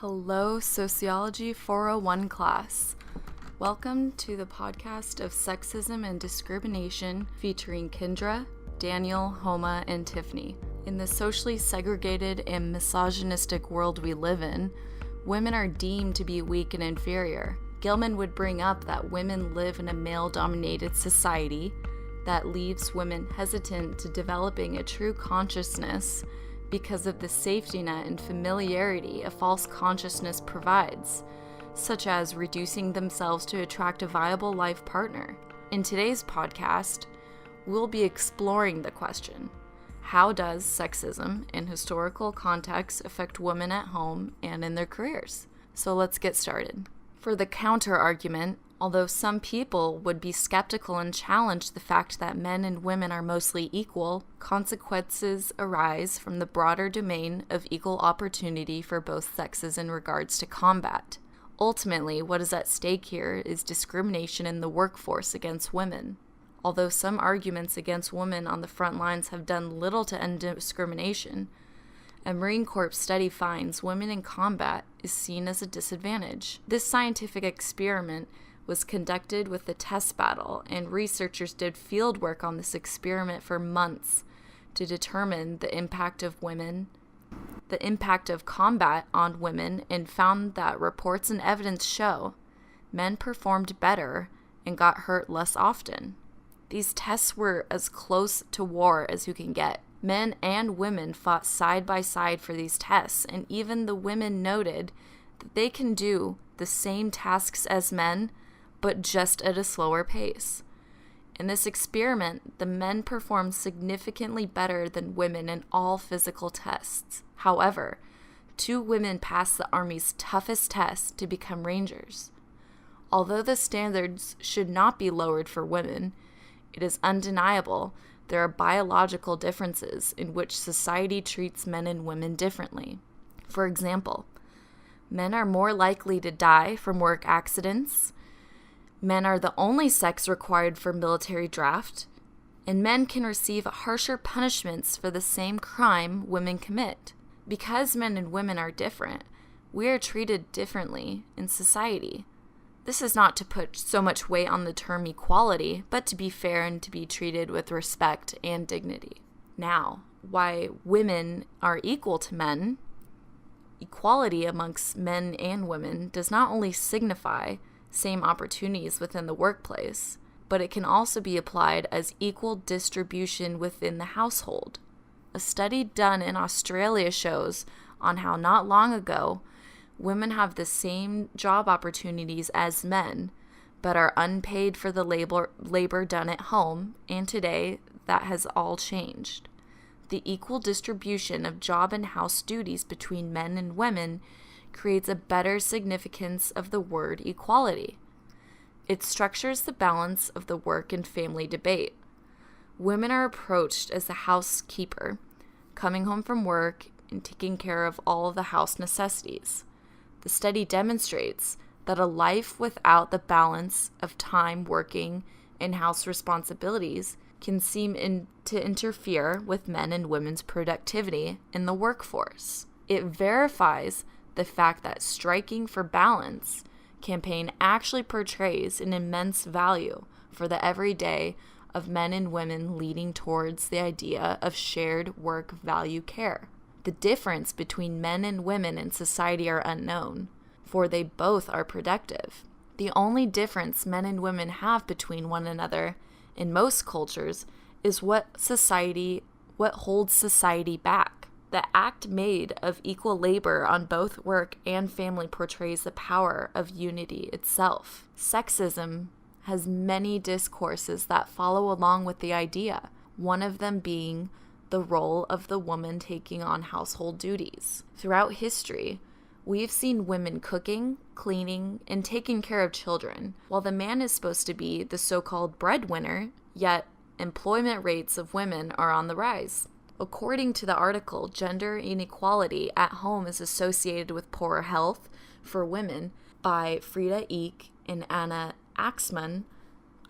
Hello, Sociology 401 class. Welcome to the podcast of Sexism and Discrimination featuring Kendra, Daniel, Homa, and Tiffany. In the socially segregated and misogynistic world we live in, women are deemed to be weak and inferior. Gilman would bring up that women live in a male-dominated society that leaves women hesitant to developing a true consciousness because of the safety net and familiarity a false consciousness provides, such as reducing themselves to attract a viable life partner. In today's podcast, we'll be exploring the question, how does sexism in historical context affect women at home and in their careers? So let's get started. For the counter-argument, although some people would be skeptical and challenge the fact that men and women are mostly equal, consequences arise from the broader domain of equal opportunity for both sexes in regards to combat. Ultimately, what is at stake here is discrimination in the workforce against women. Although some arguments against women on the front lines have done little to end discrimination, a Marine Corps study finds women in combat is seen as a disadvantage. This scientific experiment was conducted with the test battle, and researchers did field work on this experiment for months to determine the impact of combat on women, and found that reports and evidence show men performed better and got hurt less often. These tests were as close to war as you can get. Men and women fought side by side for these tests, and even the women noted that they can do the same tasks as men, but just at a slower pace. In this experiment, the men performed significantly better than women in all physical tests. However, 2 women passed the Army's toughest test to become Rangers. Although the standards should not be lowered for women, it is undeniable there are biological differences in which society treats men and women differently. For example, men are more likely to die from work accidents, men are the only sex required for military draft, and men can receive harsher punishments for the same crime women commit. Because men and women are different, we are treated differently in society. This is not to put so much weight on the term equality, but to be fair and to be treated with respect and dignity. Now, why women are equal to men, equality amongst men and women does not only signify same opportunities within the workplace, but it can also be applied as equal distribution within the household. A study done in Australia shows on how not long ago, women have the same job opportunities as men, but are unpaid for the labor done at home, and today that has all changed. The equal distribution of job and house duties between men and women creates a better significance of the word equality. It structures the balance of the work and family debate. Women are approached as the housekeeper, coming home from work and taking care of all of the house necessities. The study demonstrates that a life without the balance of time working and house responsibilities can seem to interfere with men and women's productivity in the workforce. It verifies the fact that Striking for Balance campaign actually portrays an immense value for the everyday of men and women leading towards the idea of shared work value care. The difference between men and women in society are unknown, for they both are productive. The only difference men and women have between one another in most cultures is what holds society back. The act made of equal labor on both work and family portrays the power of unity itself. Sexism has many discourses that follow along with the idea, one of them being the role of the woman taking on household duties. Throughout history, we've seen women cooking, cleaning, and taking care of children, while the man is supposed to be the so-called breadwinner, yet employment rates of women are on the rise. According to the article, Gender Inequality at Home is Associated with Poorer Health for Women by Frida Eek and Anna Axman,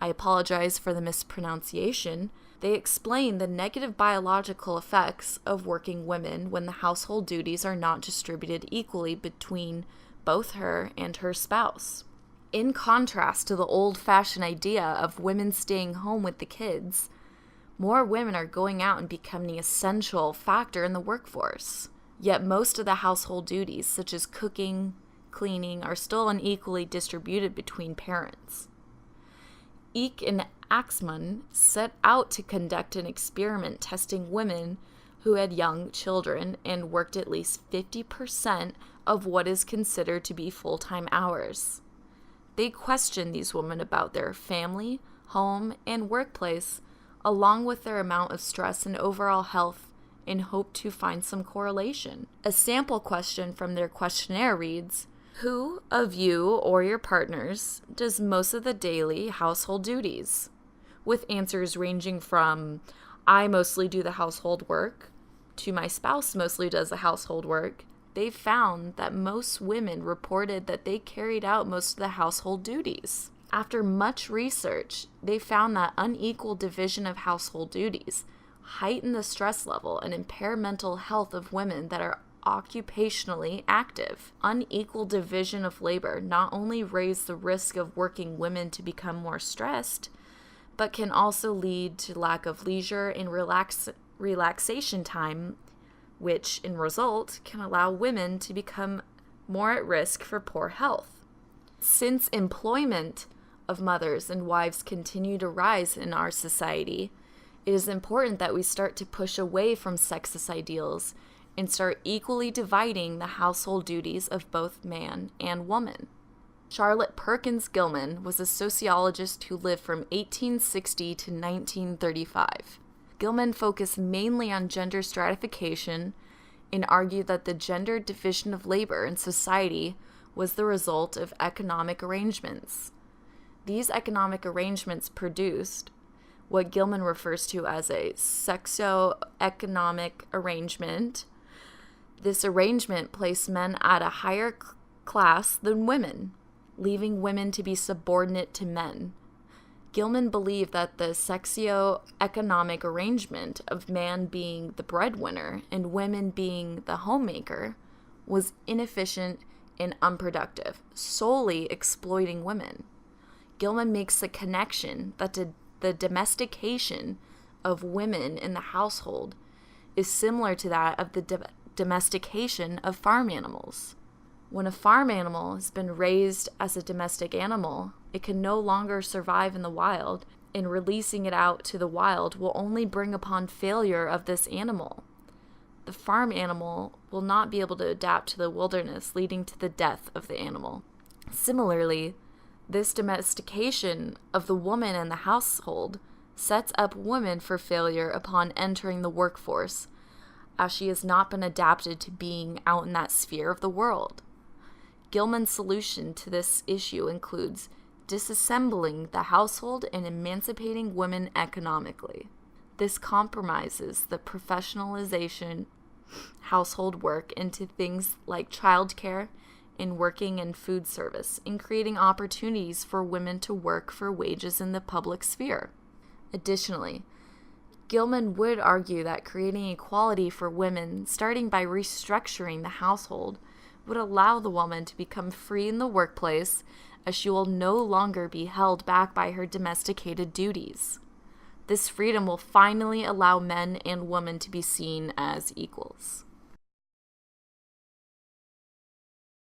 I apologize for the mispronunciation, They explain the negative biological effects of working women when the household duties are not distributed equally between both her and her spouse. In contrast to the old-fashioned idea of women staying home with the kids, more women are going out and becoming an essential factor in the workforce. Yet most of the household duties, such as cooking, cleaning, are still unequally distributed between parents. Eek and Axman set out to conduct an experiment testing women who had young children and worked at least 50% of what is considered to be full-time hours. They questioned these women about their family, home, and workplace, along with their amount of stress and overall health, in hope to find some correlation. A sample question from their questionnaire reads, "Who of you or your partners does most of the daily household duties?" With answers ranging from, "I mostly do the household work," to "My spouse mostly does the household work." They found that most women reported that they carried out most of the household duties. After much research, they found that unequal division of household duties heighten the stress level and impair mental health of women that are occupationally active. Unequal division of labor not only raise the risk of working women to become more stressed, but can also lead to lack of leisure and relaxation time, which in result can allow women to become more at risk for poor health. Since employment of mothers and wives continue to rise in our society, it is important that we start to push away from sexist ideals and start equally dividing the household duties of both man and woman. Charlotte Perkins Gilman was a sociologist who lived from 1860 to 1935. Gilman focused mainly on gender stratification and argued that the gender division of labor in society was the result of economic arrangements. These economic arrangements produced what Gilman refers to as a socio-economic arrangement. This arrangement placed men at a higher class than women, leaving women to be subordinate to men. Gilman believed that the socio-economic arrangement of man being the breadwinner and women being the homemaker was inefficient and unproductive, solely exploiting women. Gilman makes the connection that the domestication of women in the household is similar to that of the domestication of farm animals. When a farm animal has been raised as a domestic animal, it can no longer survive in the wild, and releasing it out to the wild will only bring upon failure of this animal. The farm animal will not be able to adapt to the wilderness, leading to the death of the animal. Similarly, this domestication of the woman in the household sets up women for failure upon entering the workforce, as she has not been adapted to being out in that sphere of the world. Gilman's solution to this issue includes disassembling the household and emancipating women economically. This compromises the professionalization household work into things like childcare and working in food service, and creating opportunities for women to work for wages in the public sphere. Additionally, Gilman would argue that creating equality for women, starting by restructuring the household, would allow the woman to become free in the workplace, as she will no longer be held back by her domesticated duties. This freedom will finally allow men and women to be seen as equals.